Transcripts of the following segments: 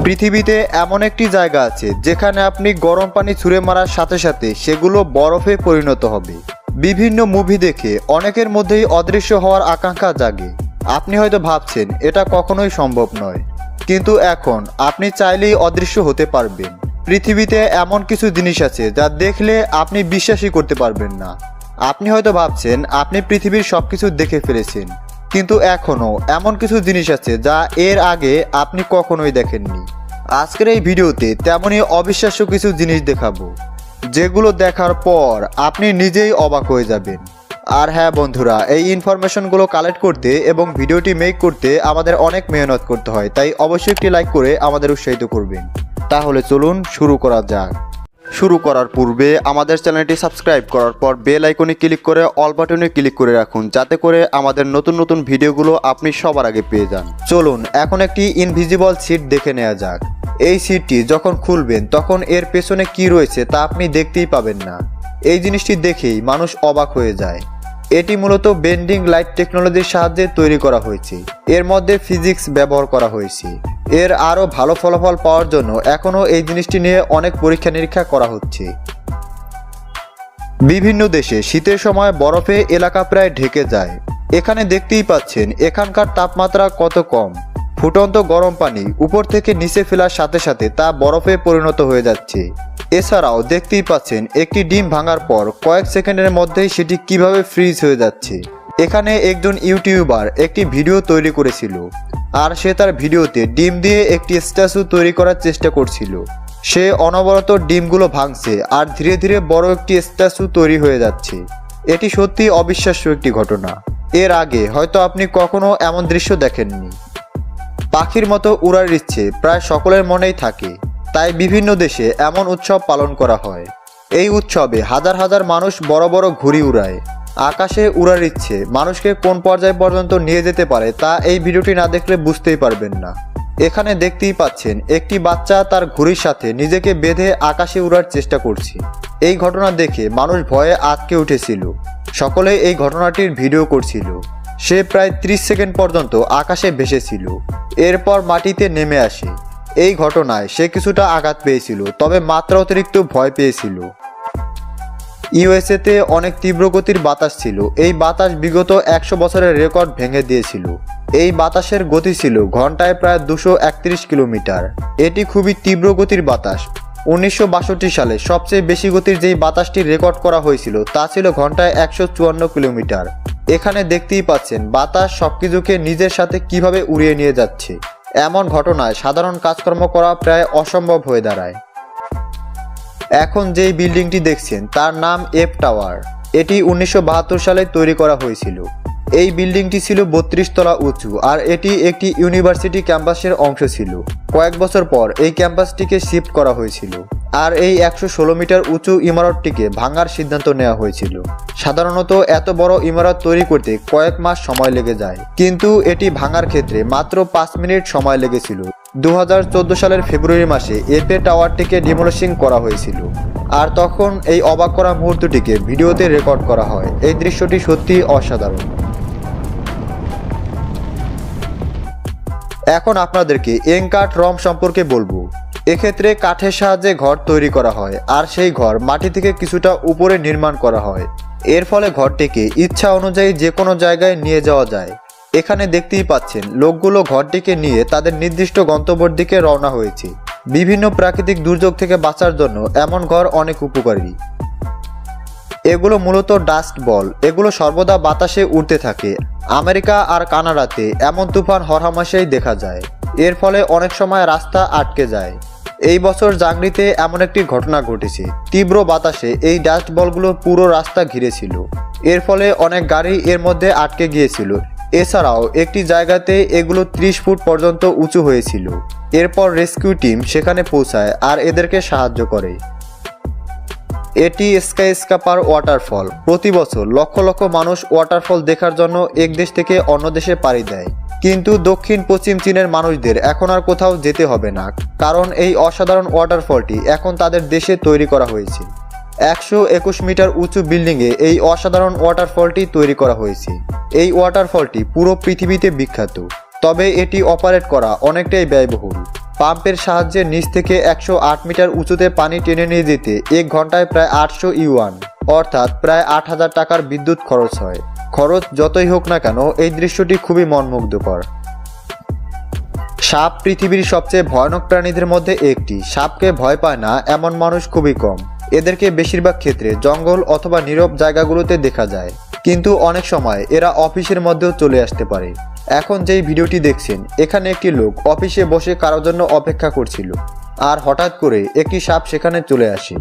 পৃথিবীতে এমন একটি জায়গা আছে যেখানে আপনি গরম পানি ছুঁড়ে মারার সাথে সাথে সেগুলো বরফে পরিণত হবে। বিভিন্ন মুভি দেখে অনেকের মধ্যেই অদৃশ্য হওয়ার আকাঙ্ক্ষা জাগে। আপনি হয়তো ভাবছেন এটা কখনোই সম্ভব নয়, কিন্তু এখন আপনি চাইলেই অদৃশ্য হতে পারবেন। পৃথিবীতে এমন কিছু জিনিস আছে যা দেখলে আপনি বিশ্বাসই করতে পারবেন না। আপনি হয়তো ভাবছেন আপনি পৃথিবীর সবকিছু দেখে ফেলেছেন, কিন্তু এখনও এমন কিছু জিনিস আছে যা এর আগে আপনি কখনোই দেখেননি। আজকের এই ভিডিওতে তেমনই অবিশ্বাস্য কিছু জিনিস দেখাবো, যেগুলো দেখার পর আপনি নিজেই অবাক হয়ে যাবেন। আর হ্যাঁ বন্ধুরা, এই ইনফরমেশনগুলো কালেক্ট করতে এবং ভিডিওটি মেক করতে আমাদের অনেক মেহনত করতে হয়, তাই অবশ্যই একটি লাইক করে আমাদের উৎসাহিত করবেন। তাহলে চলুন শুরু করা যাক। শুরু করার পূর্বে আমাদের চ্যানেলটি সাবস্ক্রাইব করার পর বেল আইকনে ক্লিক করে অল বাটনে ক্লিক করে রাখুন, যাতে করে আমাদের নতুন নতুন ভিডিওগুলো আপনি সবার আগে পেয়ে যান। চলুন এখন একটি ইনভিজিবল সিট দেখে নেওয়া যাক। এই সিটটি যখন খুলবেন তখন এর পেছনে কি রয়েছে তা আপনি দেখতেই পাবেন না। এই জিনিসটি দেখেই মানুষ অবাক হয়ে যায়। এটি মূলত বেন্ডিং লাইট টেকনোলজির সাহায্যে তৈরি করা হয়েছে। এর মধ্যে ফিজিক্স ব্যবহার করা হয়েছে। এর আরও ভালো ফলাফল পাওয়ার জন্য এখনও এই জিনিসটি নিয়ে অনেক পরীক্ষা নিরীক্ষা করা হচ্ছে। বিভিন্ন দেশে শীতের সময় বরফে এলাকা প্রায় ঢেকে যায়। এখানে দেখতেই পাচ্ছেন এখানকার তাপমাত্রা কত কম। ফুটন্ত গরম পানি উপর থেকে নিচে ফেলার সাথে সাথে তা বরফে পরিণত হয়ে যাচ্ছে। এছাড়াও দেখতেই পাচ্ছেন একটি ডিম ভাঙার পর কয়েক সেকেন্ডের মধ্যেই সেটি কিভাবে ফ্রিজ হয়ে যাচ্ছে। এখানে একজন ইউটিউবার একটি ভিডিও তৈরি করেছিল, আর সে তার ভিডিওতে ডিম দিয়ে একটি স্ট্যাচু তৈরি করার চেষ্টা করছিল। সে অনবরত ডিমগুলো ভাঙছে আর ধীরে ধীরে বড় একটি স্ট্যাচু তৈরি হয়ে যাচ্ছে। এটি সত্যি অবিশ্বাস্য একটি ঘটনা। এর আগে হয়তো আপনি কখনো এমন দৃশ্য দেখেননি। পাখির মতো উড়ার ইচ্ছে প্রায় সকলের মনেই থাকে, তাই বিভিন্ন দেশে এমন উৎসব পালন করা হয়। এই উৎসবে হাজার হাজার মানুষ বড় বড় ঘুড়ি উড়ায়। আকাশে উড়ার ইচ্ছে মানুষকে কোন পর্যায় পর্যন্ত নিয়ে যেতে পারে তা এই ভিডিওটি না দেখলে বুঝতেই পারবেন না। এখানে দেখতেই পাচ্ছেন একটি বাচ্চা তার ঘুড়ির সাথে নিজেকে বেঁধে আকাশে উড়ার চেষ্টা করছে। এই ঘটনা দেখে মানুষ ভয়ে আঁতকে উঠেছিল। সকলে এই ঘটনাটির ভিডিও করছিল। সে প্রায় 30 সেকেন্ড পর্যন্ত আকাশে ভেসেছিল, এরপর মাটিতে নেমে আসে। এই ঘটনায় সে কিছুটা আঘাত পেয়েছিল, তবে মাত্রা অতিরিক্ত ভয় পেয়েছিল। ইউএসএতে অনেক তীব্র গতির বাতাস ছিল। এই বাতাস বিগত 100 বছরের রেকর্ড ভেঙে দিয়েছিল। এই বাতাসের গতি ছিল ঘন্টায় প্রায় 231 কিলোমিটার। এটি খুবই তীব্র গতির বাতাস। 1962 সালে সবচেয়ে বেশি গতির যেই বাতাসটির রেকর্ড করা হয়েছিল তা ছিল ঘন্টায় 154 কিলোমিটার। এখানে দেখতেই পাচ্ছেন বাতাস সবকিছুকে নিজের সাথে কিভাবে উড়িয়ে নিয়ে যাচ্ছে। এমন ঘটনায় সাধারণ কাজকর্ম করা প্রায় অসম্ভব হয়ে দাঁড়ায়। এখন যেই বিল্ডিংটি দেখছেন তার নাম এফ টাওয়ার। এটি 1972 সালে তৈরি করা হয়েছিল। এই বিল্ডিংটি ছিল 32 তলা উঁচু, আর এটি একটি ইউনিভার্সিটি ক্যাম্পাসের অংশ ছিল। কয়েক বছর পর এই ক্যাম্পাসটিকে শিফট করা হয়েছিল, আর এই 116 মিটার উঁচু ইমারতটিকে ভাঙার সিদ্ধান্ত নেওয়া হয়েছিল। সাধারণত এত বড় ইমারত তৈরি করতে কয়েক মাস সময় লেগে যায়, কিন্তু এটি ভাঙার ক্ষেত্রে মাত্র 5 মিনিট সময় লেগেছিল। 2014 সালের ফেব্রুয়ারি মাসে এফে টাওয়ারটিকে ডিমোলিশিং করা হয়েছিল, আর তখন এই অবাক করা মুহূর্তটিকে ভিডিওতে রেকর্ড করা হয়। এই দৃশ্যটি সত্যিই অসাধারণ। এখন আপনাদেরকে এঙ্কাট রম সম্পর্কে বলবো। এক্ষেত্রে কাঠের সাহায্যে ঘর তৈরি করা হয়, আর সেই ঘর মাটি থেকে কিছুটা উপরে নির্মাণ করা হয়। এর ফলে ঘরটিকে ইচ্ছা অনুযায়ী যে কোনো জায়গায় নিয়ে যাওয়া যায়। এখানে দেখতেই পাচ্ছেন লোকগুলো ঘরটিকে নিয়ে তাদের নির্দিষ্ট গন্তব্যের দিকে রওনা হয়েছে। বিভিন্ন প্রাকৃতিক দুর্যোগ থেকে বাঁচার জন্য এমন ঘর অনেক উপকারী। এগুলো মূলত ডাস্ট বল। এগুলো সর্বদা বাতাসে উড়তে থাকে। আমেরিকা আর কানাডাতে এমন তুফান হরহামেশাই দেখা যায়। এর ফলে অনেক সময় রাস্তা আটকে যায়। এই বছর জাংরিতে এমন একটি ঘটনা ঘটেছে। তীব্র বাতাসে এই ডাস্ট বলগুলো পুরো রাস্তা ঘিরেছিল। এর ফলে অনেক গাড়ি এর মধ্যে আটকে গিয়েছিল। এছাড়াও একটি জায়গাতে এগুলো 30 ফুট পর্যন্ত উঁচু হয়েছিল। এরপর রেস্কিউ টিম সেখানে পৌঁছায় আর এদেরকে সাহায্য করে। এটি স্কাইস্ক্রাপার ওয়াটারফল। প্রতি বছর লক্ষ লক্ষ মানুষ ওয়াটারফল দেখার জন্য এক দেশ থেকে অন্য দেশে পাড়ি দেয়, কিন্তু দক্ষিণ পশ্চিম চীনের মানুষদের এখন আর কোথাও যেতে হবে না, কারণ এই অসাধারণ ওয়াটারফলটি এখন তাদের দেশে তৈরি করা হয়েছে। 121 মিটার উঁচু বিল্ডিংয়ে এই অসাধারণ ওয়াটারফলটি তৈরি করা হয়েছে। এই ওয়াটারফলটি পুরো পৃথিবীতে বিখ্যাত, তবে এটি অপারেট করা অনেকটাই ব্যয়বহুল। পাম্পের সাহায্যে নিচ থেকে 108 মিটার উঁচুতে পানি টেনে নিয়ে যেতে 1 ঘন্টায় প্রায় 800 ইউয়ান অর্থাৎ প্রায় 8,000 টাকার বিদ্যুৎ খরচ হয়। খরচ যতই হোক না কেন এই দৃশ্যটি খুবই মনমুগ্ধকর। সাপ পৃথিবীর সবচেয়ে ভয়ানক প্রাণীদের মধ্যে একটি। সাপকে ভয় পায় না এমন মানুষ খুবই কম। এদেরকে বেশিরভাগ ক্ষেত্রে জঙ্গল অথবা নীরব জায়গাগুলোতে দেখা যায়, কিন্তু অনেক সময় এরা অফিসের মধ্যেও চলে আসতে পারে। এখন যেই ভিডিওটি দেখছেন, এখানে একটি লোক অফিসে বসে কারোর জন্য অপেক্ষা করছিল, আর হঠাৎ করে একটি সাপ সেখানে চলে আসে।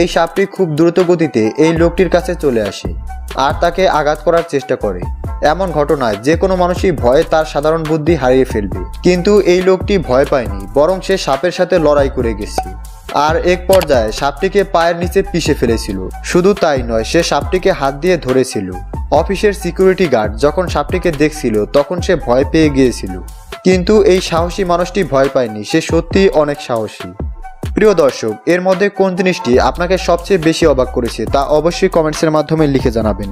এই সাপটি খুব দ্রুত গতিতে এই লোকটির কাছে চলে আসে আর তাকে আঘাত করার চেষ্টা করে। এমন ঘটনায় যে কোনো মানুষই ভয়ে তার সাধারণ বুদ্ধি হারিয়ে ফেলবে, কিন্তু এই লোকটি ভয় পায়নি, বরং সে সাপের সাথে লড়াই করে গেছে। আর এক পর্যায়ে সাপটিকে পায়ের নিচে পিষে ফেলেছিল। শুধু তাই নয়, সে সাপটিকে হাত দিয়ে ধরেছিল। অফিসের সিকিউরিটি গার্ড যখন সাপটিকে দেখছিল তখন সে ভয় পেয়ে গিয়েছিল, কিন্তু এই সাহসী মানুষটি ভয় পায়নি, সে সত্যিই অনেক সাহসী। প্রিয় দর্শক, এর মধ্যে কোন জিনিসটি আপনাকে সবচেয়ে বেশি অবাক করেছে তা অবশ্যই কমেন্টসের মাধ্যমে লিখে জানাবেন।